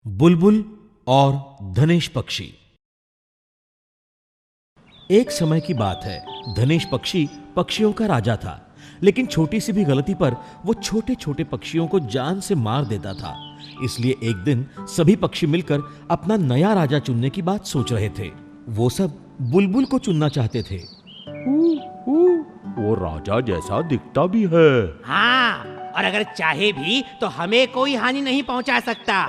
बुलबुल और धनेश पक्षी। एक समय की बात है, धनेश पक्षी पक्षियों का राजा था, लेकिन छोटी सी भी गलती पर वो छोटे छोटे पक्षियों को जान से मार देता था। इसलिए एक दिन सभी पक्षी मिलकर अपना नया राजा चुनने की बात सोच रहे थे। वो सब बुलबुल को चुनना चाहते थे। वो राजा जैसा दिखता भी है। हाँ, और अगर चाहे भी तो हमें कोई हानि नहीं पहुंचा सकता।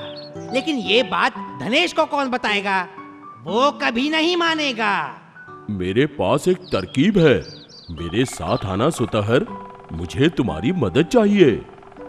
लेकिन ये बात धनेश को कौन बताएगा? वो कभी नहीं मानेगा। मेरे पास एक तरकीब है। मेरे साथ आना सुतहर, मुझे तुम्हारी मदद चाहिए।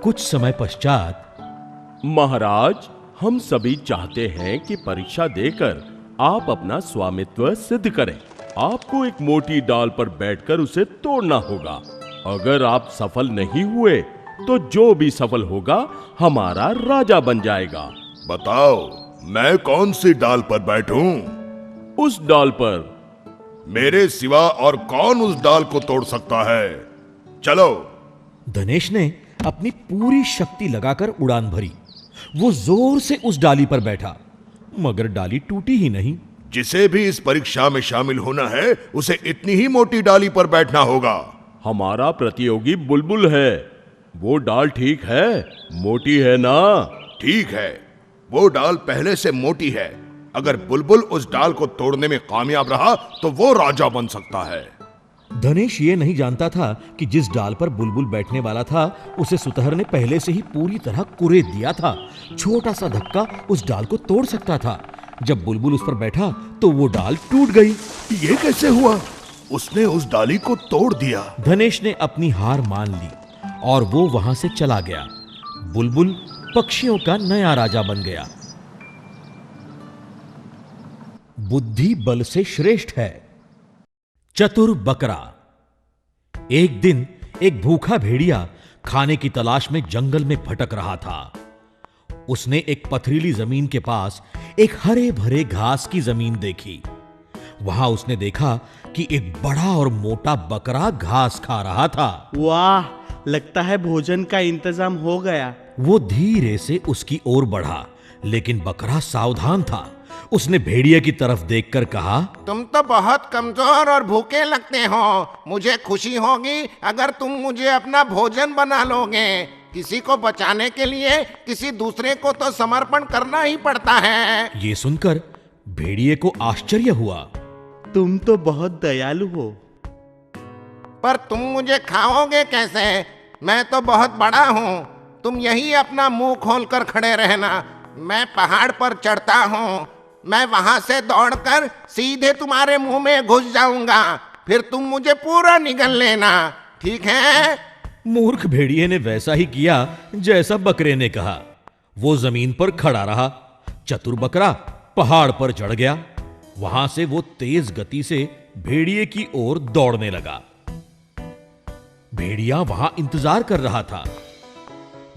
कुछ समय पश्चात, महाराज, हम सभी चाहते हैं कि परीक्षा देकर आप अपना स्वामित्व सिद्ध करें। आपको एक मोटी डाल पर बैठकर उसे तोड़ना होगा। अगर आप सफल नहीं हुए तो जो भी सफल होगा हमारा राजा बन जाएगा। बताओ, मैं कौन सी डाल पर बैठूं? उस डाल पर। मेरे सिवा और कौन उस डाल को तोड़ सकता है? चलो। धनेश ने अपनी पूरी शक्ति लगाकर उड़ान भरी। वो जोर से उस डाली पर बैठा, मगर डाली टूटी ही नहीं। जिसे भी इस परीक्षा में शामिल होना है, उसे इतनी ही मोटी डाली पर बैठना होगा। हमारा प्रतियोगी बुलबुल है। वो डाल ठीक है, मोटी है ना? ठीक है, वो डाल पहले से मोटी है। अगर बुलबुल उस डाल को तोड़ने में कामयाब रहा तो वो राजा बन सकता है। धनेश ये नहीं जानता था कि जिस डाल पर बुलबुल बैठने वाला था, उसे सुतहर ने पहले से ही पूरी तरह कुरेद दिया था। छोटा सा धक्का उस डाल को तोड़ सकता था। जब बुलबुल उस पर बैठा तो वो डाल टूट गई। ये कैसे हुआ? उसने उस डाली को तोड़ दिया। धनेश ने अपनी हार मान ली और वो वहां से चला गया। बुलबुल पक्षियों का नया राजा बन गया। बुद्धि बल से श्रेष्ठ है। चतुर बकरा। एक दिन एक भूखा भेड़िया खाने की तलाश में जंगल में भटक रहा था। उसने एक पथरीली जमीन के पास एक हरे भरे घास की जमीन देखी। वहां उसने देखा कि एक बड़ा और मोटा बकरा घास खा रहा था। वाह, लगता है भोजन का इंतजाम हो गया। वो धीरे से उसकी ओर बढ़ा, लेकिन बकरा सावधान था। उसने भेड़िए की तरफ देखकर कहा, तुम तो बहुत कमजोर और भूखे लगते हो। मुझे खुशी होगी अगर तुम मुझे अपना भोजन बना लोगे। किसी को बचाने के लिए किसी दूसरे को तो समर्पण करना ही पड़ता है। ये सुनकर भेड़िए को आश्चर्य हुआ। तुम तो बहुत दयालु हो। पर तुम मुझे खाओगे कैसे? मैं तो बहुत बड़ा हूँ। तुम यही अपना मुंह खोलकर खड़े रहना। मैं पहाड़ पर चढ़ता हूँ। मैं वहां से दौड़कर सीधे तुम्हारे मुंह में घुस जाऊंगा। फिर तुम मुझे पूरा निगल लेना, ठीक है? मूर्ख भेड़िए ने वैसा ही किया जैसा बकरे ने कहा। वो जमीन पर खड़ा रहा। चतुर बकरा पहाड़ पर चढ़ गया। वहां से वो तेज गति से भेड़िए की ओर दौड़ने लगा। भेड़िया वहां इंतजार कर रहा था।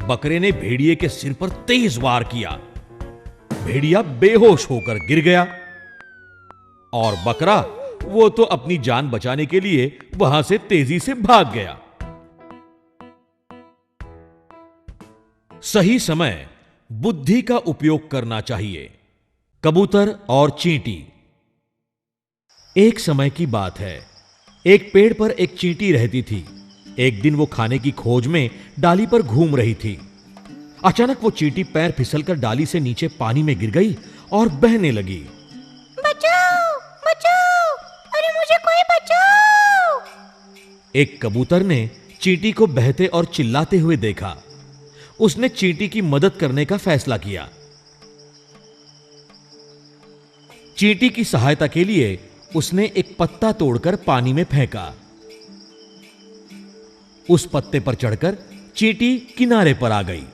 बकरे ने भेड़िए के सिर पर तेज वार किया। भेड़िया बेहोश होकर गिर गया और बकरा, वो तो अपनी जान बचाने के लिए वहां से तेजी से भाग गया। सही समय बुद्धि का उपयोग करना चाहिए। कबूतर और चींटी। एक समय की बात है, एक पेड़ पर एक चींटी रहती थी। एक दिन वो खाने की खोज में डाली पर घूम रही थी। अचानक वो चींटी पैर फिसलकर डाली से नीचे पानी में गिर गई और बहने लगी। बचाओ, बचाओ, अरे मुझे कोई बचाओ। एक कबूतर ने चींटी को बहते और चिल्लाते हुए देखा। उसने चींटी की मदद करने का फैसला किया। चींटी की सहायता के लिए उसने एक पत्ता तोड़कर पानी में फेंका। उस पत्ते पर चढ़कर चींटी किनारे पर आ गई।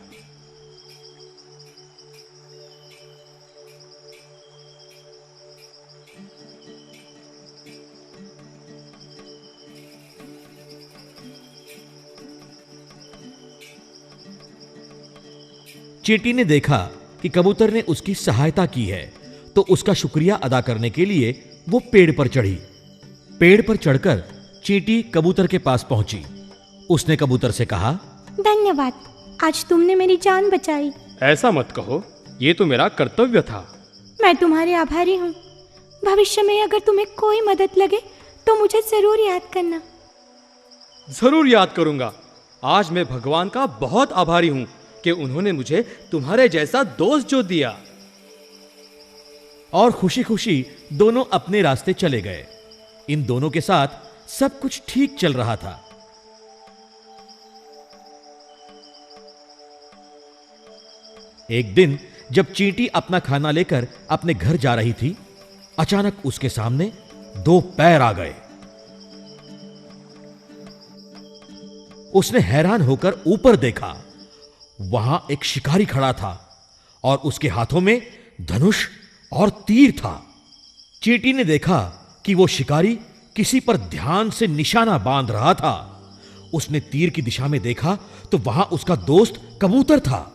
चींटी ने देखा कि कबूतर ने उसकी सहायता की है, तो उसका शुक्रिया अदा करने के लिए वो पेड़ पर चढ़ी। पेड़ पर चढ़कर चींटी कबूतर के पास पहुंची। उसने कबूतर से कहा, धन्यवाद, आज तुमने मेरी जान बचाई। ऐसा मत कहो, ये तो मेरा कर्तव्य था। मैं तुम्हारे आभारी हूँ। भविष्य में अगर तुम्हें कोई मदद लगे तो मुझे जरूर याद करना। जरूर याद करूंगा। आज मैं भगवान का बहुत आभारी हूँ कि उन्होंने मुझे तुम्हारे जैसा दोस्त जो दिया। और खुशी खुशी दोनों अपने रास्ते चले गए। इन दोनों के साथ सब कुछ ठीक चल रहा था। एक दिन जब चींटी अपना खाना लेकर अपने घर जा रही थी, अचानक उसके सामने दो पैर आ गए। उसने हैरान होकर ऊपर देखा। वहां एक शिकारी खड़ा था और उसके हाथों में धनुष और तीर था। चींटी ने देखा कि वो शिकारी किसी पर ध्यान से निशाना बांध रहा था। उसने तीर की दिशा में देखा तो वहां उसका दोस्त कबूतर था।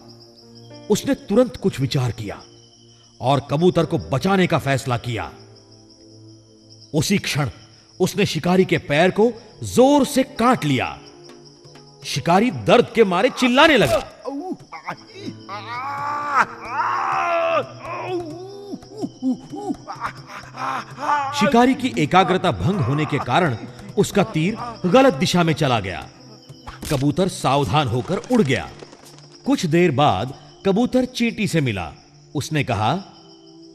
उसने तुरंत कुछ विचार किया और कबूतर को बचाने का फैसला किया। उसी क्षण उसने शिकारी के पैर को जोर से काट लिया। शिकारी दर्द के मारे चिल्लाने लगा। शिकारी की एकाग्रता भंग होने के कारण उसका तीर गलत दिशा में चला गया। कबूतर सावधान होकर उड़ गया। कुछ देर बाद कबूतर चींटी से मिला। उसने कहा,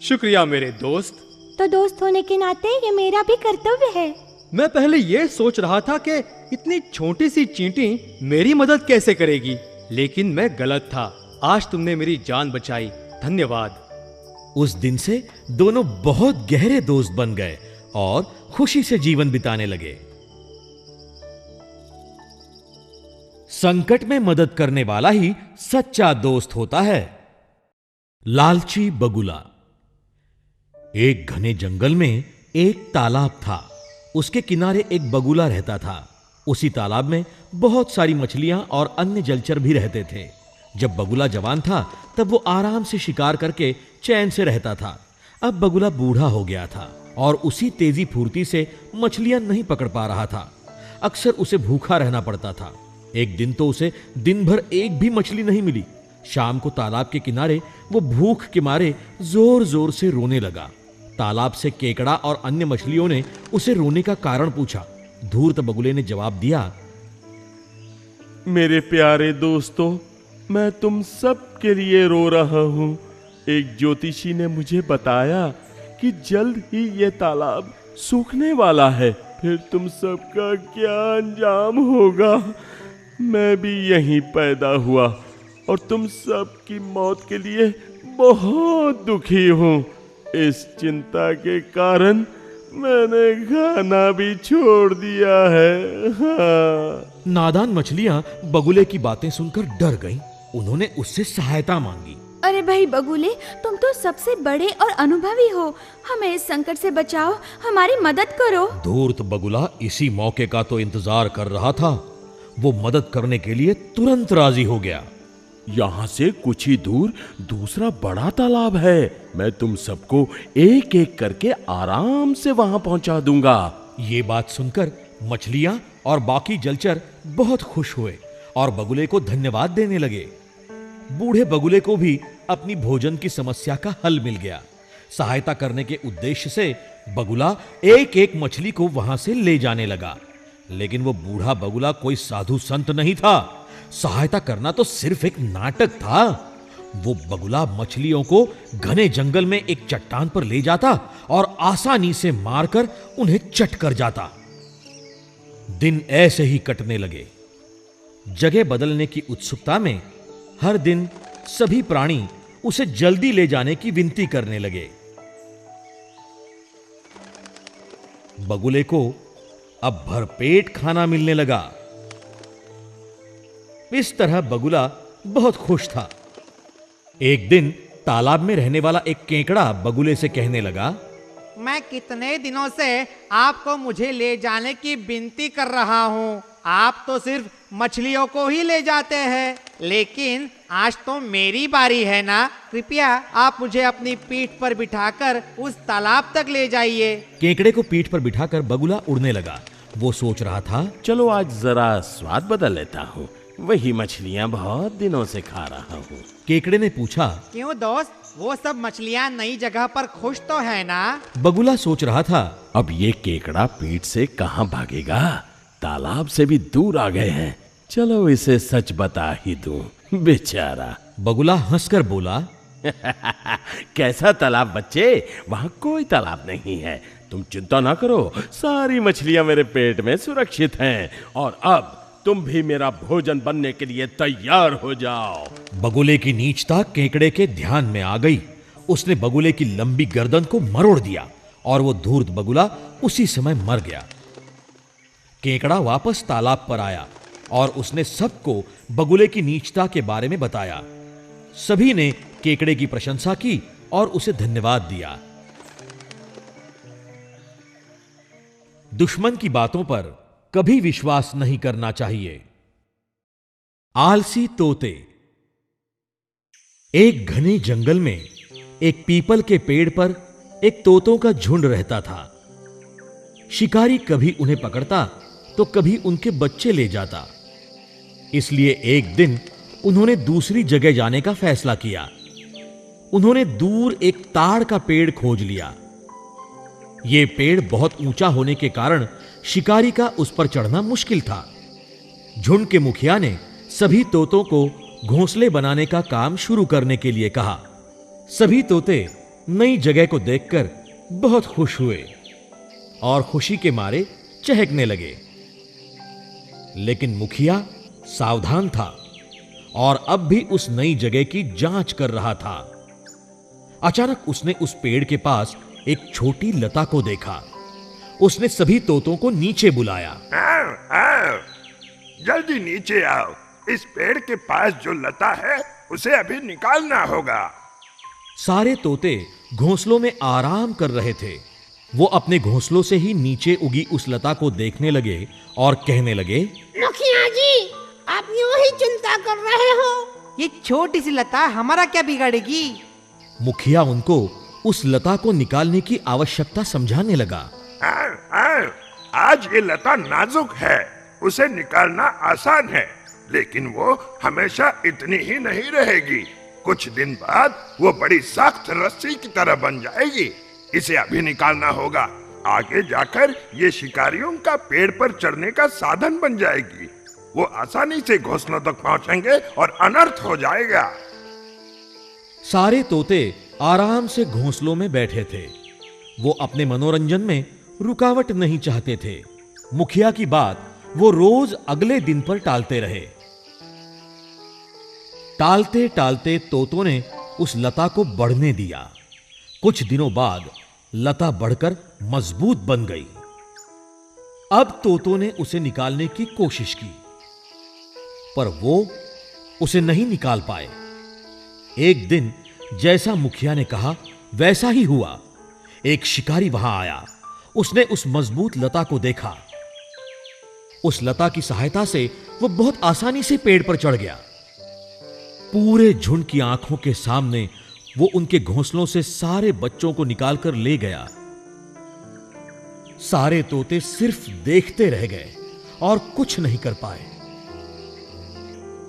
शुक्रिया मेरे दोस्त। तो दोस्त होने के नाते ये मेरा भी कर्तव्य है। मैं पहले ये सोच रहा था कि इतनी छोटी सी चींटी मेरी मदद कैसे करेगी, लेकिन मैं गलत था। आज तुमने मेरी जान बचाई, धन्यवाद। उस दिन से दोनों बहुत गहरे दोस्त बन गए और खुशी से जीवन बिताने लगे। संकट में मदद करने वाला ही सच्चा दोस्त होता है। लालची बगुला। एक घने जंगल में एक तालाब था। उसके किनारे एक बगुला रहता था। उसी तालाब में बहुत सारी मछलियां और अन्य जलचर भी रहते थे। जब बगुला जवान था तब वो आराम से शिकार करके चैन से रहता था। अब बगुला बूढ़ा हो गया था और उसी तेजी फुर्ती से मछलियां नहीं पकड़ पा रहा था। अक्सर उसे भूखा रहना पड़ता था। एक दिन तो उसे दिन भर एक भी मछली नहीं मिली। शाम को तालाब के किनारे वो भूख के मारे जोर जोर से रोने लगा। तालाब से केकड़ा और अन्य मछलियों ने उसे रोने का कारण पूछा। धूर्त बगुले ने जवाब दिया, मेरे प्यारे दोस्तों, मैं तुम सब के लिए रो रहा हूं। एक ज्योतिषी ने मुझे बताया कि जल्द ही ये तालाब सूखने वाला है। फिर तुम सबका क्या अंजाम होगा। मैं भी यहीं पैदा हुआ और तुम सब की मौत के लिए बहुत दुखी हूं। इस चिंता के कारण मैंने खाना भी छोड़ दिया है। हाँ। नादान मछलियां बगुले की बातें सुनकर डर गईं। उन्होंने उससे सहायता मांगी। अरे भाई बगुले, तुम तो सबसे बड़े और अनुभवी हो। हमें इस संकट से बचाओ, हमारी मदद करो। धूर्त बगुला इसी मौके का तो इंतजार कर रहा था। वो मदद करने के लिए तुरंत राजी हो गया। यहाँ से कुछ ही दूर दूसरा बड़ा तालाब है। मैं तुम सबको एक एक करके आराम से वहां पहुंचा दूंगा। ये बात सुनकर मछलियां और बाकी जलचर बहुत खुश हुए और बगुले को धन्यवाद देने लगे। बूढ़े बगुले को भी अपनी भोजन की समस्या का हल मिल गया। सहायता करने के उद्देश्य से बगुला एक एक मछली को वहां से ले जाने लगा। लेकिन वो बूढ़ा बगुला कोई साधु संत नहीं था। सहायता करना तो सिर्फ एक नाटक था। वो बगुला मछलियों को घने जंगल में एक चट्टान पर ले जाता और आसानी से मारकर उन्हें चट कर जाता। दिन ऐसे ही कटने लगे। जगह बदलने की उत्सुकता में हर दिन सभी प्राणी उसे जल्दी ले जाने की विनती करने लगे। बगुले को अब भरपेट खाना मिलने लगा। इस तरह बगुला बहुत खुश था। एक दिन तालाब में रहने वाला एक केकड़ा बगुले से कहने लगा, मैं कितने दिनों से आपको मुझे ले जाने की विनती कर रहा हूँ। आप तो सिर्फ मछलियों को ही ले जाते हैं, लेकिन आज तो मेरी बारी है ना। कृपया आप मुझे अपनी पीठ पर बिठाकर उस तालाब तक ले जाइए। केकड़े को पीठ पर बिठाकर बगुला उड़ने लगा। वो सोच रहा था, चलो आज जरा स्वाद बदल लेता हूँ। वही मछलियां बहुत दिनों से खा रहा हूँ। केकड़े ने पूछा। क्यों दोस्त, वो सब मछलियाँ नई जगह पर खुश तो है ना? बगुला सोच रहा था। अब ये केकड़ा पेट से कहाँ भागेगा, तालाब से भी दूर आ गए हैं। चलो इसे सच बता ही दूं, बेचारा। बगुला हंसकर बोला। कैसा तालाब बच्चे, वहां कोई तालाब नहीं है। तुम चिंता ना करो, सारी मछलियां मेरे पेट में सुरक्षित हैं और अब तुम भी मेरा भोजन बनने के लिए तैयार हो जाओ। बगुले की नीचता केकड़े के ध्यान में आ गई। उसने बगुले की लंबी गर्दन को मरोड़ दिया और वो धूर्त बगुला उसी समय मर गया। केकड़ा वापस तालाब पर आया और उसने सबको बगुले की नीचता के बारे में बताया। सभी ने केकड़े की प्रशंसा की और उसे धन्यवाद दिया। दुश्मन की बातों पर कभी विश्वास नहीं करना चाहिए। आलसी तोते। एक घने जंगल में एक पीपल के पेड़ पर एक तोतों का झुंड रहता था। शिकारी कभी उन्हें पकड़ता तो कभी उनके बच्चे ले जाता। इसलिए एक दिन उन्होंने दूसरी जगह जाने का फैसला किया। उन्होंने दूर एक ताड़ का पेड़ खोज लिया। यह पेड़ बहुत ऊंचा होने के कारण शिकारी का उस पर चढ़ना मुश्किल था। झुंड के मुखिया ने सभी तोतों को घोंसले बनाने का काम शुरू करने के लिए कहा। सभी तोते नई जगह को देखकर बहुत खुश हुए और खुशी के मारे चहकने लगे। लेकिन मुखिया सावधान था और अब भी उस नई जगह की जांच कर रहा था। अचानक उसने उस पेड़ के पास एक छोटी लता को देखा। उसने सभी तोतों को नीचे बुलाया। आओ, आओ, जल्दी नीचे आओ। इस पेड़ के पास जो लता है उसे अभी निकालना होगा। सारे तोते घोंसलों में आराम कर रहे थे। वो अपने घोंसलों से ही नीचे उगी उस लता को देखने लगे और कहने लगे, मुखिया जी, आप यूं ही चिंता कर रहे हो? ये छोटी सी लता हमारा क्या बिगाड़ेगी? मुखिया उनको उस लता को निकालने की आवश्यकता समझाने लगा। आज ये लता नाजुक है, उसे निकालना आसान है, लेकिन वो हमेशा इतनी ही नहीं रहेगी। कुछ दिन बाद वो बड़ी सख्त रस्सी की तरह बन जाएगी। इसे अभी निकालना होगा। आगे जाकर ये शिकारियों का पेड़ पर चढ़ने का साधन बन जाएगी। वो आसानी से घोंसलों तक पहुंचेंगे और अनर्थ हो जाएगा। सारे तोते आराम से घोंसलों में बैठे थे। वो अपने मनोरंजन में रुकावट नहीं चाहते थे। मुखिया की बात वो रोज अगले दिन पर टालते रहे। टालते टालते तोतों ने उस लता को बढ़ने दिया। कुछ दिनों बाद लता बढ़कर मजबूत बन गई। अब तोतों ने उसे निकालने की कोशिश की, पर वो उसे नहीं निकाल पाए। एक दिन जैसा मुखिया ने कहा वैसा ही हुआ। एक शिकारी वहां आया। उसने उस मजबूत लता को देखा। उस लता की सहायता से वो बहुत आसानी से पेड़ पर चढ़ गया। पूरे झुंड की आंखों के सामने वो उनके घोंसलों से सारे बच्चों को निकालकर ले गया। सारे तोते सिर्फ देखते रह गए और कुछ नहीं कर पाए।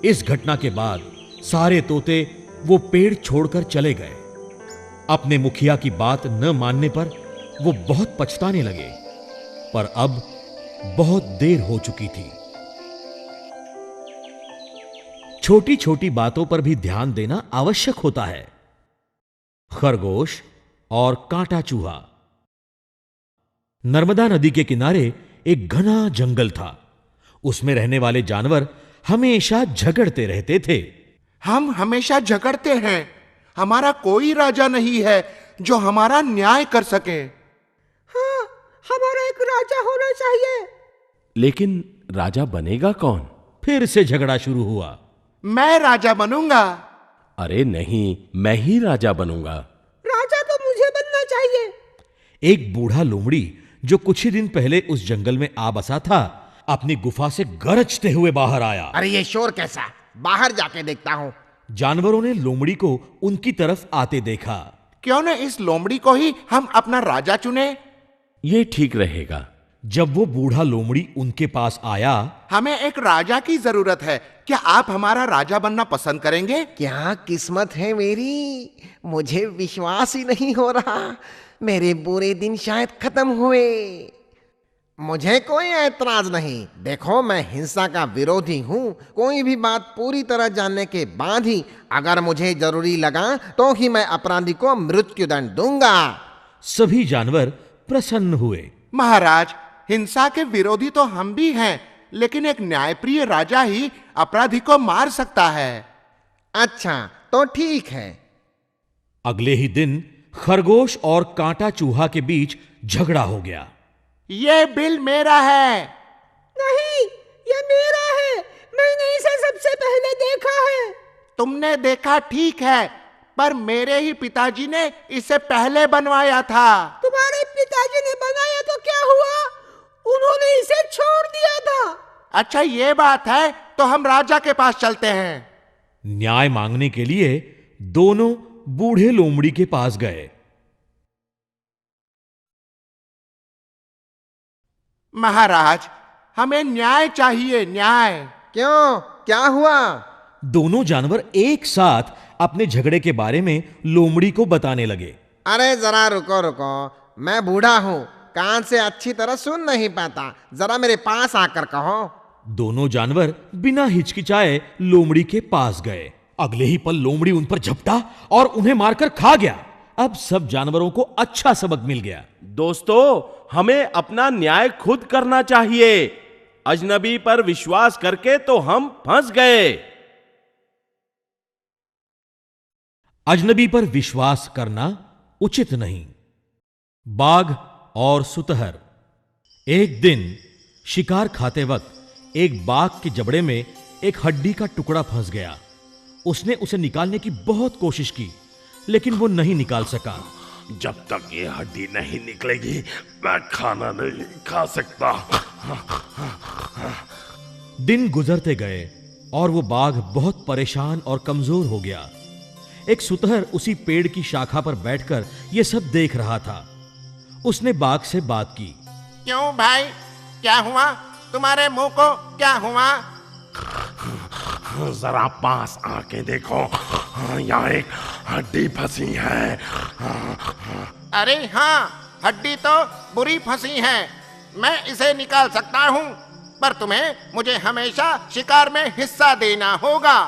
इस घटना के बाद सारे तोते वो पेड़ छोड़कर चले गए। अपने मुखिया की बात न मानने पर वो बहुत पछताने लगे, पर अब बहुत देर हो चुकी थी। छोटी छोटी बातों पर भी ध्यान देना आवश्यक होता है। खरगोश और कांटा चूहा। नर्मदा नदी के किनारे एक घना जंगल था। उसमें रहने वाले जानवर हमेशा झगड़ते रहते थे। हम हमेशा झगड़ते हैं। हमारा कोई राजा नहीं है जो हमारा न्याय कर सके। हाँ, हमारा एक राजा होना चाहिए। लेकिन राजा बनेगा कौन? फिर से झगड़ा शुरू हुआ। मैं राजा बनूंगा। अरे नहीं, मैं ही राजा बनूंगा। राजा तो मुझे बनना चाहिए। एक बूढ़ा लोमड़ी जो कुछ ही दिन पहले उस जंगल में आ बसा था, अपनी गुफा से गरजते हुए बाहर आया। अरे ये शोर कैसा? बाहर जाके देखता हूँ। जानवरों ने लोमड़ी को उनकी तरफ आते देखा। क्यों न इस लोमड़ी को ही हम अपना राजा चुने? ये ठीक रहेगा। जब वो बूढ़ा लोमड़ी उनके पास आया, हमें एक राजा की जरूरत है, क्या आप हमारा राजा बनना पसंद करेंगे? क्या किस्मत है मेरी, मुझे विश्वास ही नहीं हो रहा। मेरे बुरे दिन शायद खत्म हुए। मुझे कोई ऐतराज नहीं। देखो, मैं हिंसा का विरोधी हूँ। कोई भी बात पूरी तरह जानने के बाद ही अगर मुझे जरूरी लगा तो ही मैं अपराधी को मृत्युदंड दूंगा। सभी जानवर प्रसन्न हुए। महाराज, हिंसा के विरोधी तो हम भी हैं, लेकिन एक न्यायप्रिय राजा ही अपराधी को मार सकता है। अच्छा, तो ठीक है। अगले ही दिन खरगोश और कांटा चूहा के बीच झगड़ा हो गया। ये बिल मेरा है। नहीं, ये मेरा है। मैंने इसे सबसे पहले देखा है। तुमने देखा ठीक है, पर मेरे ही पिताजी ने इसे पहले बनवाया था। तुम्हारे पिताजी ने बनाया तो क्या हुआ? उन्होंने इसे छोड़ दिया था। अच्छा, ये बात है, तो हम राजा के पास चलते हैं। न्याय मांगने के लिए दोनों बूढ़े लोमड़ी के पास गए। महाराज, हमें न्याय चाहिए, न्याय। क्यों, क्या हुआ? दोनों जानवर एक साथ अपने झगड़े के बारे में लोमड़ी को बताने लगे। अरे जरा रुको रुको, मैं बूढ़ा हूँ, कान से अच्छी तरह सुन नहीं पाता। जरा मेरे पास आकर कहो। दोनों जानवर बिना हिचकिचाए लोमड़ी के पास गए। अगले ही पल लोमड़ी उन पर झपटा और उन्हें मारकर खा गया। अब सब जानवरों को अच्छा सबक मिल गया। दोस्तों, हमें अपना न्याय खुद करना चाहिए। अजनबी पर विश्वास करके तो हम फंस गए। अजनबी पर विश्वास करना उचित नहीं। बाघ और सुतहर। एक दिन शिकार खाते वक्त एक बाघ के जबड़े में एक हड्डी का टुकड़ा फंस गया। उसने उसे निकालने की बहुत कोशिश की, लेकिन वो नहीं निकाल सका। जब तक ये हड्डी नहीं निकलेगी, मैं खाना नहीं खा सकता। दिन गुजरते गए और वो बाघ बहुत परेशान और कमजोर हो गया। एक सुतहर उसी पेड़ की शाखा पर बैठकर यह सब देख रहा था। उसने बाघ से बात की। क्यों भाई, क्या हुआ? तुम्हारे मुंह को क्या हुआ? जरा पास आके देखो, यहाँ एक हड्डी फंसी है। अरे हाँ, हड्डी तो बुरी फंसी है। मैं इसे निकाल सकता हूँ, पर तुम्हें मुझे हमेशा शिकार में हिस्सा देना होगा।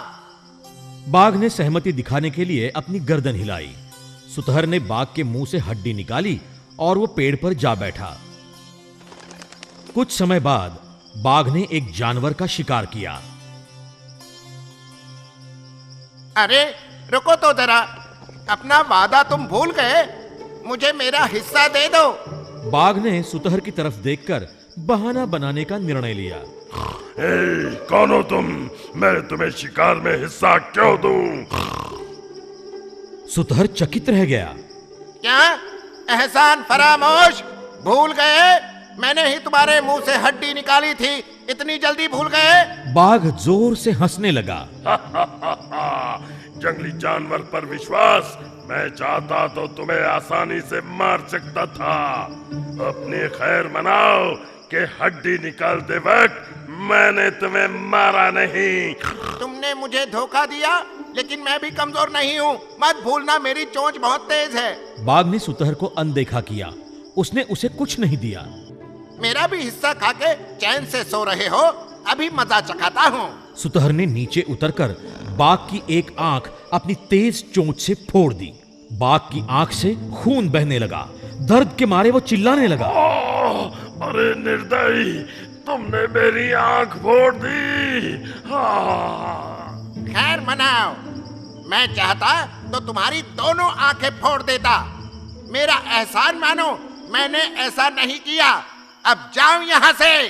बाघ ने सहमति दिखाने के लिए अपनी गर्दन हिलाई। सुतहर ने बाघ के मुंह से हड्डी निकाली और वो पेड़ पर जा बैठा। कुछ समय बाद बाघ ने एक जानवर का शिकार किया। अरे रुको तो जरा, अपना वादा तुम भूल गए। मुझे मेरा हिस्सा दे दो। बाघ ने सुतहर की तरफ देखकर बहाना बनाने का निर्णय लिया। कौन हो तुम? मैं तुम्हें शिकार में हिस्सा क्यों दूं? सुतहर चकित रह गया। क्या एहसान फरामोश, भूल गए? मैंने ही तुम्हारे मुंह से हड्डी निकाली थी, इतनी जल्दी भूल गए? बाघ जोर से हंसने लगा। जंगली जानवर पर विश्वास? मैं चाहता तो तुम्हें आसानी से मार सकता था। अपनी खैर मनाओ कि हड्डी निकालते वक्त मैंने तुम्हें मारा नहीं। तुमने मुझे धोखा दिया, लेकिन मैं भी कमजोर नहीं हूँ। मत भूलना, मेरी चोंच बहुत तेज है। बाघ ने सुतहर को अनदेखा किया। उसने उसे कुछ नहीं दिया। मेरा भी हिस्सा खाके चैन से सो रहे हो, अभी मजा चखाता हूँ। सुतहर ने नीचे उतरकर बाघ की एक आंख अपनी तेज चोंच से फोड़ दी। बाघ की आंख से खून बहने लगा। दर्द के मारे वो चिल्लाने लगा। अरे निर्दयी, तुमने मेरी आंख फोड़ दी। खैर मनाओ, मैं चाहता तो तुम्हारी दोनों आंखें फोड़ देता। मेरा एहसान मानो, मैंने ऐसा नहीं किया। अब जाओ यहां से।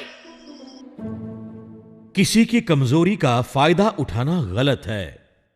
किसी की कमजोरी का फायदा उठाना गलत है।